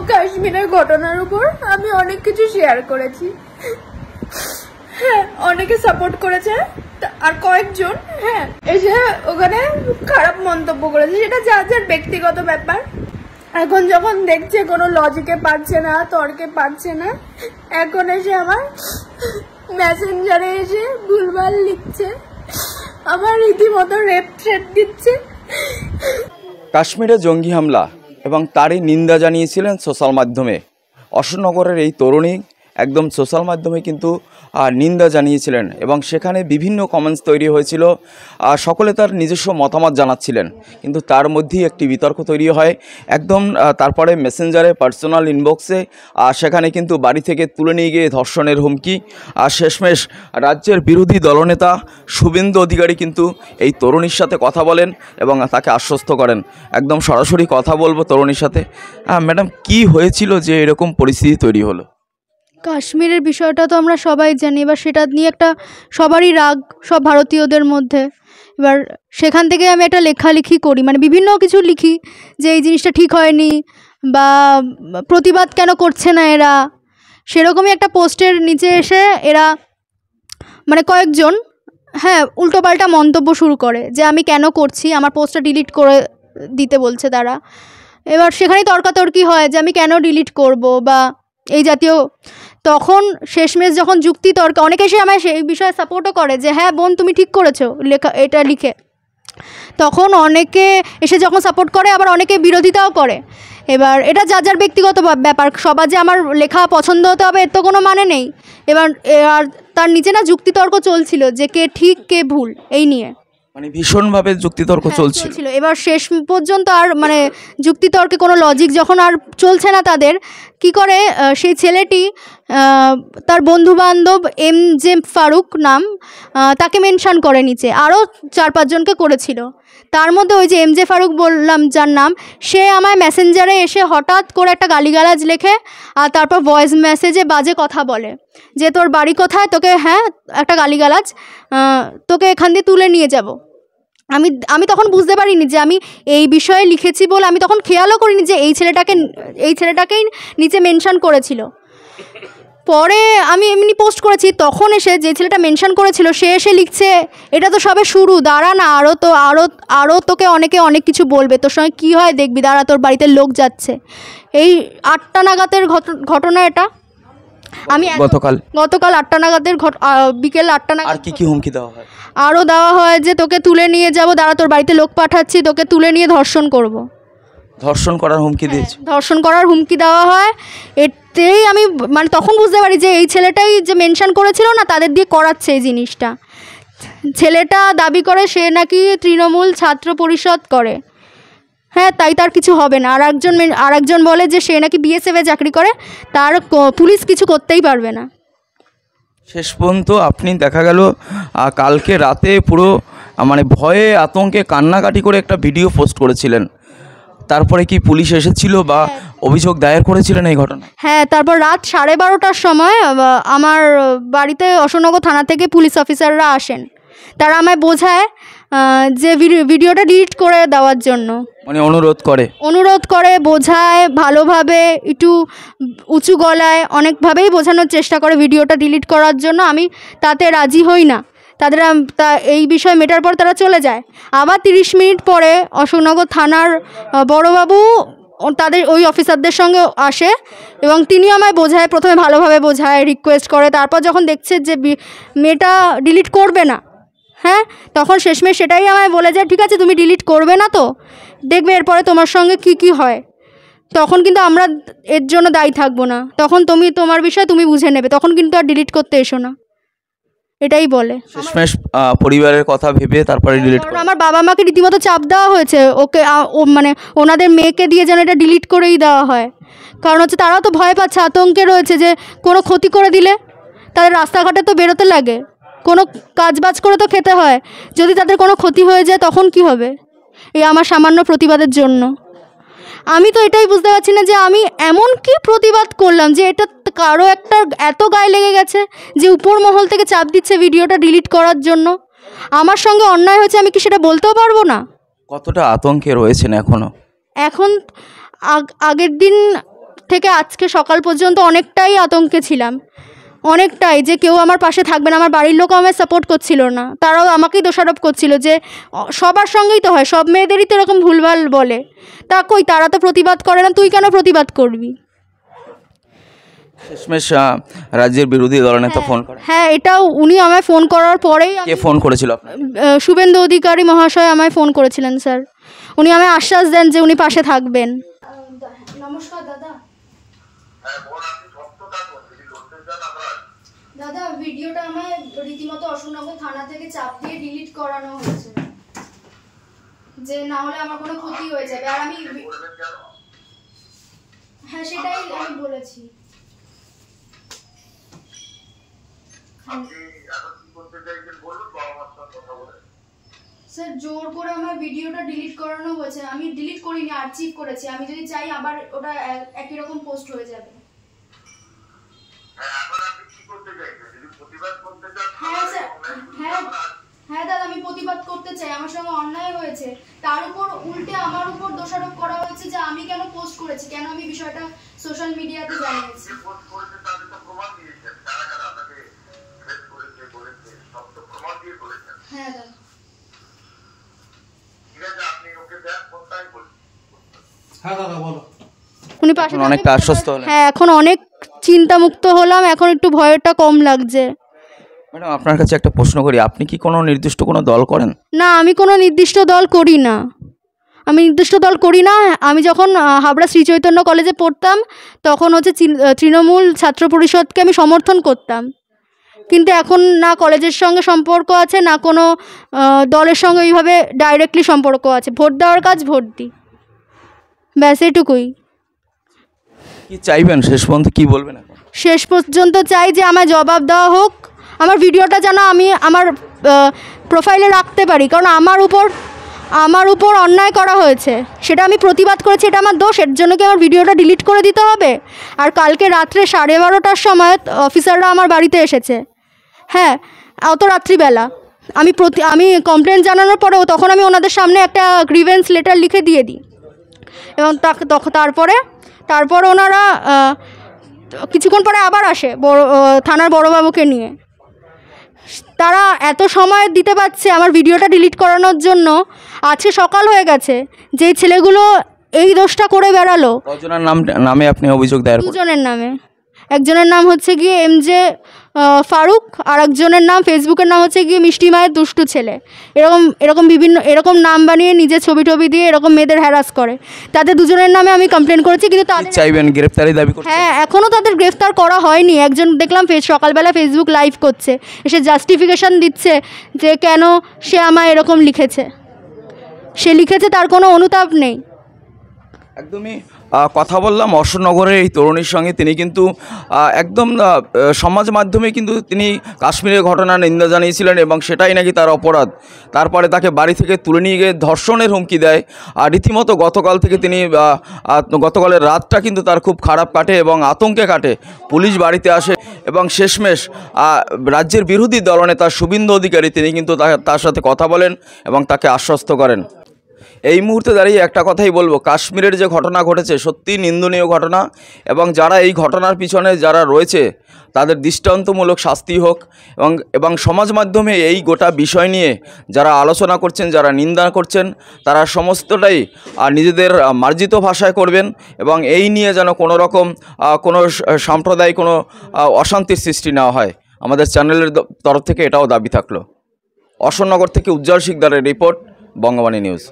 কাশ্মীরের ঘটনার উপর আমি অনেক কিছু শেয়ার করেছি। হ্যাঁ, অনেকে সাপোর্ট করেছে আর কয়েকজন এসে ওখানে খারাপ মন্তব্য করেছে, সেটা যার যার ব্যক্তিগত ব্যাপার। এখন যখন দেখছে কোনো লজিকে পারছে না, তর্কে পারছে না, এখন এসে আমার মেসেঞ্জারে এসে ভুলভাল লিখছে, আমার রীতিমতো রেপ থ্রেট দিচ্ছে। কাশ্মীরে জঙ্গি হামলা এবং তারই নিন্দা জানিয়েছিলেন সোশ্যাল মাধ্যমে। অশোকনগরের এই তরুণী একদম সোশ্যাল মাধ্যমে কিন্তু নিন্দা জানিয়েছিলেন এবং সেখানে বিভিন্ন কমেন্টস তৈরি হয়েছিল। সকলে তার নিজস্ব মতামত জানাচ্ছিলেন, কিন্তু তার মধ্যেই একটি বিতর্ক তৈরি হয় একদম। তারপরে মেসেঞ্জারে পার্সোনাল ইনবক্সে সেখানে কিন্তু বাড়ি থেকে তুলে নিয়ে গিয়ে ধর্ষণের হুমকি। আর শেষমেশ রাজ্যের বিরোধী দলনেতা শুভেন্দু অধিকারী কিন্তু এই তরুণীর সাথে কথা বলেন এবং তাকে আশ্বস্ত করেন। একদম সরাসরি কথা বলবো তরুণীর সাথে। ম্যাডাম, কি হয়েছিল যে এরকম পরিস্থিতি তৈরি হলো? কাশ্মীরের বিষয়টা তো আমরা সবাই জানি, এবার সেটা নিয়ে একটা সবারই রাগ সব ভারতীয়দের মধ্যে। এবার সেখান থেকে আমি একটা লেখালেখি করি, মানে বিভিন্ন কিছু লিখি যে এই জিনিসটা ঠিক হয়নি বা প্রতিবাদ কেন করছে না এরা। সেরকমই একটা পোস্টের নিচে এসে এরা মানে কয়েকজন উল্টোপাল্টা মন্তব্য শুরু করে যে আমি কেন করছি, আমার পোস্টটা ডিলিট করে দিতে বলছে তারা। এবার সেখানেই তর্কাতর্কি হয় যে আমি কেন ডিলিট করব বা এই জাতীয়। তখন শেষমেশ যখন যুক্তি তর্ক, অনেকে এসে আমায় সেই বিষয়ে সাপোর্টও করে যে হ্যাঁ বোন তুমি ঠিক করেছো লেখা এটা লিখে। তখন অনেকে এসে যখন সাপোর্ট করে আবার অনেকে বিরোধিতাও করে। এবার এটা যার যার ব্যক্তিগত ব্যাপার, সবার যে আমার লেখা পছন্দ হতে হবে এর তো কোনো মানে নেই। এবার আর তার নিচে না যুক্তিতর্ক চলছিল যে কে ঠিক কে ভুল, এই নিয়ে মানে ভীষণভাবে যুক্তিতর্ক চলছিল। এবার শেষ পর্যন্ত আর মানে যুক্তিতর্কে কোনো লজিক যখন আর চলছে না তাদের, কি করে সেই ছেলেটি তার বন্ধুবান্ধব এমজে ফারুক নাম, তাকে মেনশন করে নিচে, আরও 4-5 জনকে করেছিল। তার মধ্যে ওই যে এমজে ফারুক বললাম যার নাম, সে আমায় মেসেঞ্জারে এসে হঠাৎ করে একটা গালিগালাজ লেখে আর তারপর ভয়েস মেসেজে বাজে কথা বলে যে তোর বাড়ি কোথায়, তোকে একটা গালিগালাজ, তোকে এখান দিয়ে তুলে নিয়ে যাব। আমি তখন বুঝতে পারিনি যে আমি এই বিষয়ে লিখেছি বলে, আমি তখন খেয়ালও করিনি যে এই ছেলেটাকেই নিচে মেনশন করেছিল। পরে আমি এমনি পোস্ট করেছি, তখন এসে যে ছেলেটা মেনশন করেছিল সে এসে লিখছে এটা তো সবে শুরু, দাঁড়া না, আরও তোকে অনেকে অনেক কিছু বলবে, তোর সঙ্গে কী হয় দেখবি, দাঁড়া তোর বাড়িতে লোক যাচ্ছে। এই 8টা নাগাদের ঘটনা এটা। আমি গতকাল 8টা নাগাদের বিকেল 8টা নাগাদ। আর কি হুমকি দেওয়া হয়? আরও দেওয়া হয় যে তোকে তুলে নিয়ে যাব, দাঁড়া তোর বাড়িতে লোক পাঠাচ্ছি, তোকে তুলে নিয়ে ধর্ষণ করব। ধর্ষণ করার হুমকি দিয়েছে? ধর্ষণ করার হুমকি দেওয়া হয়। এতেই আমি মানে তখন বুঝতে পারি যে এই ছেলেটাই যে মেনশন করেছিল না, তাদের দিয়ে করাচ্ছে এই জিনিসটা। ছেলেটা দাবি করে সে নাকি তৃণমূল ছাত্র পরিষদ করে, তাই তার কিছু হবে না। আর একজন বলে যে সে নাকি বিএসএফে চাকরি করে, তার পুলিশ কিছু করতেই পারবে না। শেষ পর্যন্ত আপনি দেখা গেল কালকে রাতে পুরো মানে ভয়ে আতঙ্কে কান্নাকাটি করে একটা ভিডিও পোস্ট করেছিলেন, তারপরে কি পুলিশ এসেছিল বা অভিযোগ দায়ের করেছিলেন এই ঘটনা? তারপর রাত 12:30টার সময় আমার বাড়িতে অশোকনগর থানা থেকে পুলিশ অফিসাররা আসেন। তারা আমায় বোঝায় যে ভিডিওটা ডিলিট করে দেওয়ার জন্য, মানে অনুরোধ করে বোঝায় ভালোভাবে, একটু উঁচু গলায় অনেকভাবেই বোঝানোর চেষ্টা করে ভিডিওটা ডিলিট করার জন্য। আমি তাতে রাজি হই না। এই বিষয় মেটার পর তারা চলে যায়। আবার 30 মিনিট পরে অশোকনগর থানার বড়বাবু তাদের ওই অফিসারদের সঙ্গে আসে এবং তিনি আমায় বোঝায়, প্রথমে ভালোভাবে বোঝায়, রিকোয়েস্ট করে। তারপর যখন দেখছে যে মেয়েটা ডিলিট করবে না, তখন শেষমেশ সেটাই আমায় বলে যায় ঠিক আছে তুমি ডিলিট করবে না তো, দেখবে এরপরে তোমার সঙ্গে কি হয়, তখন কিন্তু আমরা এর জন্য দায়ী থাকবো না, তখন তোমার বিষয় তুমি বুঝে নেবে, তখন কিন্তু আর ডিলিট করতে এসো না, এটাই বলে। শেষমেশ পরিবারের কথা ভেবে তারপরে ডিলিট করে। আমার বাবা মাকে রীতিমতো চাপ দেওয়া হয়েছে, ওকে মানে ওনাদের মেয়েকে দিয়ে যেন এটা ডিলিট করেই দেওয়া হয়। কারণ হচ্ছে তারাও তো ভয় পাচ্ছে, আতঙ্কে রয়েছে যে কোনো ক্ষতি করে দিলে তাদের রাস্তাঘাটে তো বেরোতে লাগে, কোনো কাজবাজ করে তো খেতে হয়, যদি তাদের কোনো ক্ষতি হয়ে যায় তখন কি হবে এই আমার সামান্য প্রতিবাদের জন্য। আমি তো এটাই বুঝতে পারছি না যে আমি এমন কি প্রতিবাদ করলাম যে এটা কারো একটা এত গায়ে লেগে গেছে যে উপর মহল থেকে চাপ দিচ্ছে ভিডিওটা ডিলিট করার জন্য। আমার সঙ্গে অন্যায় হয়েছে, আমি কি সেটা বলতেও পারবো না? কতটা আতঙ্কে রয়েছেন এখনো? এখন আগের দিন থেকে আজকে সকাল পর্যন্ত অনেকটাই আতঙ্কে ছিলাম, অনেকটাই, যে কেউ আমার পাশে থাকবে না। আমার বাড়ির লোকও আমায় সাপোর্ট করছিল না, তারাও আমাকেই দোষারোপ করছিল যে সবার সঙ্গেই তো হয়, সব মেয়েদেরই তো এরকম ভুলভাল বলে, তা কই তারা তো প্রতিবাদ করে না, তুই কেন প্রতিবাদ করবি? শেষমেশ রাজ্যের বিরোধী দলনেতা ফোন করে? হ্যাঁ, এটাও উনি আমায় ফোন করার পরেই। কে ফোন করেছিল আপনার? শুভেন্দু অধিকারী মহাশয় আমায় ফোন করেছিলেন স্যার। উনি আমায় আশ্বাস দেন যে উনি পাশে থাকবেন। নমস্কার দাদা। দাদা, ভিডিওটা আমায় রীতিমতো অশোকনগর থানা থেকে চাপ দিয়ে ডিলিট করানো হয়েছে, যে না হলে আমার কোনো ক্ষতি হয়ে যাবে। আর আমি, হ্যাঁ সেটাই আমি বলেছি। স্যার, জোর করে আমার ভিডিওটা ডিলিট করানো হয়েছে। আমি ডিলিট করিনি, আর্চিভ করেছি। আমি যদি চাই আবার ওটা একই রকম পোস্ট হয়ে যাবে। হ্যাঁ স্যার, হ্যাঁ দাদা, আমি প্রতিবাদ করতে চাই। আমার সঙ্গে অন্যায় হয়েছে, তার উপর উল্টে আমার উপর দোষারোপ করা হয়েছে যে আমি কেন পোস্ট করেছি, কেন আমি বিষয়টা সোশ্যাল মিডিয়াতে জানিয়েছি। হ্যাঁ দাদা। উনি পাশে অনেকটা আশ্বস্ত হলেন? হ্যাঁ, এখন অনেক চিন্তামুক্ত হলাম, এখন একটু ভয়টা কম লাগছে। ম্যাডাম, আপনার কাছে একটা প্রশ্ন করি, আপনি কি কোনো নির্দিষ্ট কোনো দল করেন? না, আমি কোনো নির্দিষ্ট দল করি না। আমি যখন হাবড়া শ্রী চৈতন্য কলেজে পড়তাম তখন হচ্ছে তৃণমূল ছাত্র পরিষদকে আমি সমর্থন করতাম, কিন্তু এখন না কলেজের সঙ্গে সম্পর্ক আছে, না কোনো দলের সঙ্গে এইভাবে ডাইরেক্টলি সম্পর্ক আছে। ভোট দেওয়ার কাজ ভোট দিই, ব্যাস এটুকুই। কি চাইবেন শেষ পর্যন্ত, কি বলবেন এখন? শেষ পর্যন্ত চাই যে আমায় জবাব দেওয়া হোক, আমার ভিডিওটা যেন আমি আমার প্রোফাইলে রাখতে পারি, কারণ আমার উপর অন্যায় করা হয়েছে, সেটা আমি প্রতিবাদ করেছি, এটা আমার দোষ। এর জন্য কি আমার ভিডিওটা ডিলিট করে দিতে হবে? আর কালকে রাত্রে 12:30টার সময় অফিসাররা আমার বাড়িতে এসেছে। হ্যাঁ, অত রাত্রিবেলা আমি কমপ্লেন জানানোর পরেও তখন আমি ওনাদের সামনে একটা গ্রিভেন্স লেটার লিখে দিয়ে দিই, এবং তারপরে ওনারা কিছুক্ষণ পরে আবার আসে থানার বড়োবাবুকে নিয়ে। তারা এত সময় দিতে পারছে আমার ভিডিওটা ডিলিট করানোর জন্য। আজকে সকাল হয়ে গেছে, যেই ছেলেগুলো এই দোষটা করে বেড়ালো। কজনের নামে আপনি অভিযোগ দায়ের করেছেন? দুজনের নামে। একজনের নাম হচ্ছে গিয়ে MJ ফারুক, আর একজনের নাম ফেসবুকের নাম হচ্ছে গিয়ে মিষ্টি মায়ের দুষ্টু ছেলে। এরকম নাম বানিয়ে নিজের ছবি দিয়ে এরকম মেয়েদের হ্যারাস করে। তাদের দুজনের নামে আমি কমপ্লেন করেছি, কিন্তু তাদের চাইবেন গ্রেফতারি দাবি করছেন? হ্যাঁ, এখনও তাদের গ্রেফতার করা হয়নি। একজন দেখলাম সকালবেলা ফেসবুক লাইভ করছে, এসে জাস্টিফিকেশান দিচ্ছে যে কেন সে আমায় এরকম লিখেছে। সে লিখেছে, তার কোনো অনুতাপ নেই। একদমই কথা বললাম অশোকনগরের এই তরুণীর সঙ্গে। তিনি কিন্তু একদম সমাজ মাধ্যমে কিন্তু তিনি কাশ্মীরের ঘটনার নিন্দা জানিয়েছিলেন, এবং সেটাই নাকি তার অপরাধ। তারপরে তাকে বাড়ি থেকে তুলে নিয়ে গিয়ে ধর্ষণের হুমকি দেয়। আর রীতিমতো গতকালের রাতটা কিন্তু তার খুব খারাপ কাটে এবং আতঙ্কে কাটে। পুলিশ বাড়িতে আসে এবং শেষমেশ রাজ্যের বিরোধী দলনেতা শুভেন্দু অধিকারী তিনি কিন্তু তার সাথে কথা বলেন এবং তাকে আশ্বস্ত করেন। এই মুহূর্তে দাঁড়িয়ে একটা কথাই বলবো, কাশ্মীরের যে ঘটনা ঘটেছে সত্যি নিন্দনীয় ঘটনা, এবং যারা এই ঘটনার পিছনে যারা রয়েছে তাদের দৃষ্টান্তমূলক শাস্তি হোক, এবং সমাজ মাধ্যমে এই গোটা বিষয় নিয়ে যারা আলোচনা করছেন, যারা নিন্দা করছেন, তারা সমস্তটাই নিজেদের মার্জিত ভাষায় করবেন, এবং এই নিয়ে যেন কোনো রকম কোনো সাম্প্রদায়িক কোনো অশান্তির সৃষ্টি না হয়। আমাদের চ্যানেলের তরফ থেকে এটাও দাবি থাকলো। অশোকনগর থেকে উজ্জ্বল শিকদারের রিপোর্ট, বঙ্গবাণী নিউজ।